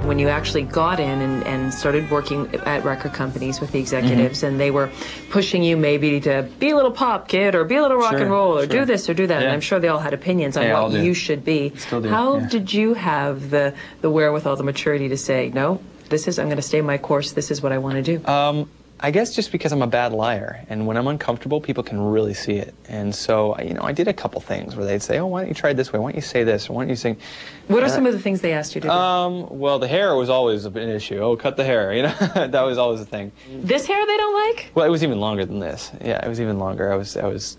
when you actually got in and started working at record companies with the executives, and they were pushing you maybe to be a little pop kid or be a little rock and roll or do this or do that, and I'm sure they all had opinions on what you should be. Still do. How did you have the wherewithal, the maturity to say, no, I'm going to stay my course, this is what I want to do? I guess just because I'm a bad liar, and when I'm uncomfortable, people can really see it. And so, you know, I did a couple things where they'd say, oh, why don't you try it this way? Why don't you say this? Or why don't you sing? What are some of the things they asked you to do? Well, the hair was always an issue. Oh, cut the hair, you know? That was always a thing. This hair they don't like? Well, it was even longer than this. Yeah, it was even longer. I was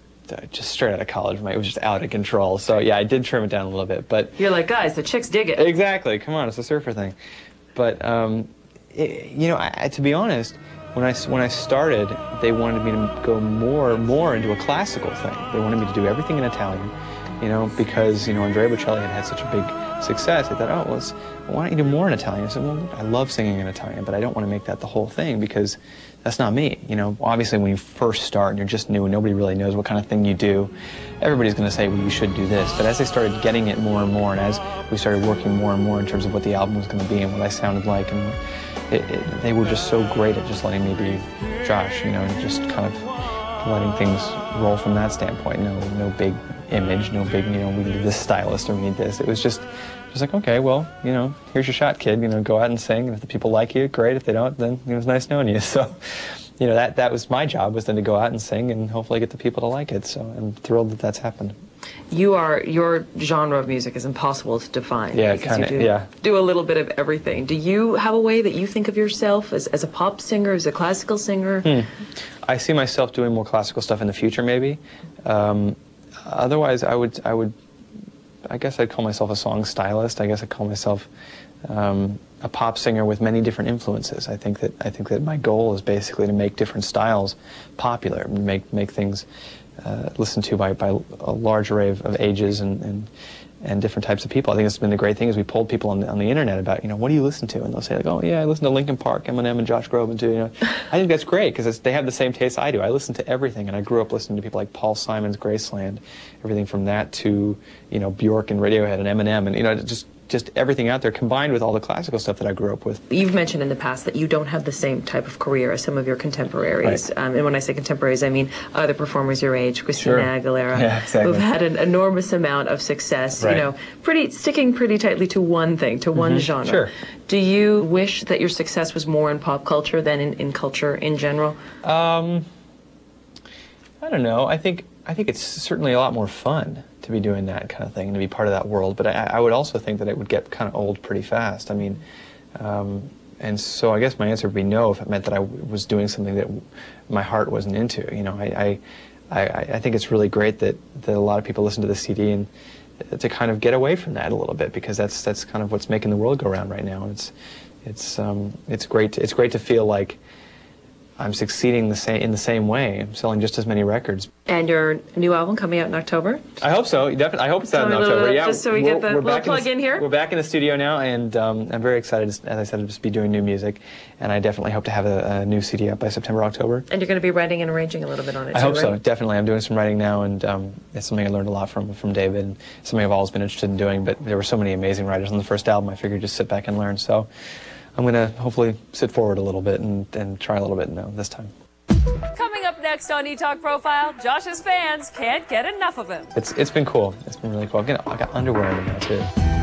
just straight out of college. It was just out of control. So, yeah, I did trim it down a little bit. But you're like, guys, the chicks dig it. Exactly. Come on, it's a surfer thing. But, you know, to be honest, when I started, they wanted me to go more into a classical thing. They wanted me to do everything in Italian, you know, because, you know, Andrea Bocelli had such a big success. I thought, oh, well, why don't you do more in Italian? I said, well, look, I love singing in Italian, but I don't want to make that the whole thing because that's not me. You know, obviously when you first start and you're just new and nobody really knows what kind of thing you do, everybody's going to say, well, you should do this. But as I started getting it more and more, and as we started working more and more in terms of what the album was going to be and what I sounded like, and they were just so great at just letting me be Josh, you know, and just kind of letting things roll from that standpoint. No big image, no big, you know, we need this stylist or we need this. It was just like, okay, well, you know, here's your shot, kid. You know, go out and sing, and if the people like you, great. If they don't, then it was nice knowing you. So, you know, that was my job, was then to go out and sing and hopefully get the people to like it. So I'm thrilled that that's happened. Your genre of music is impossible to define. Yeah, kind of, yeah. Do a little bit of everything. Do you have a way that you think of yourself as a pop singer, as a classical singer? I see myself doing more classical stuff in the future, maybe. Otherwise, I guess I'd call myself a song stylist. I guess I'd call myself a pop singer with many different influences. I think that my goal is basically to make different styles popular, make things listened to by a large array of ages and different types of people. I think it's been the great thing is we polled people on the internet about, you know, what do you listen to? And they'll say, like, oh yeah, I listen to Linkin Park, Eminem, and Josh Groban too. You know, I think that's great because they have the same taste I do. I listen to everything, and I grew up listening to people like Paul Simon's Graceland, everything from that to, you know, Bjork and Radiohead and Eminem, and, you know, just everything out there combined with all the classical stuff that I grew up with. You've mentioned in the past that you don't have the same type of career as some of your contemporaries. Right. And when I say contemporaries, I mean other performers your age, Christina Aguilera, who've had an enormous amount of success, you know, sticking pretty tightly to one thing, to one genre. Sure. Do you wish that your success was more in pop culture than in culture in general? I don't know. I think it's certainly a lot more fun to be doing that kind of thing and to be part of that world. But I would also think that it would get kind of old pretty fast. I mean, and so I guess my answer would be no if it meant that I was doing something that my heart wasn't into. You know, I think it's really great that a lot of people listen to the CD and to kind of get away from that a little bit, because that's kind of what's making the world go round right now. And it's great to feel like I'm succeeding in the same way. I'm selling just as many records. And your new album coming out in October? I hope so. Definitely. I hope it's out in October. Yeah, just so we get the little plug in here. We're back in the studio now, and I'm very excited, as I said, to just be doing new music. And I definitely hope to have a new CD up by September, October. And you're going to be writing and arranging a little bit on it, I hope so. Definitely. I'm doing some writing now, and it's something I learned a lot from David, and something I've always been interested in doing. But there were so many amazing writers on the first album, I figured just sit back and learn. So I'm going to hopefully sit forward a little bit and try a little bit now this time. Coming up next on E-Talk Profile, Josh's fans can't get enough of him. It's been cool. It's been really cool. I got underwear in now too.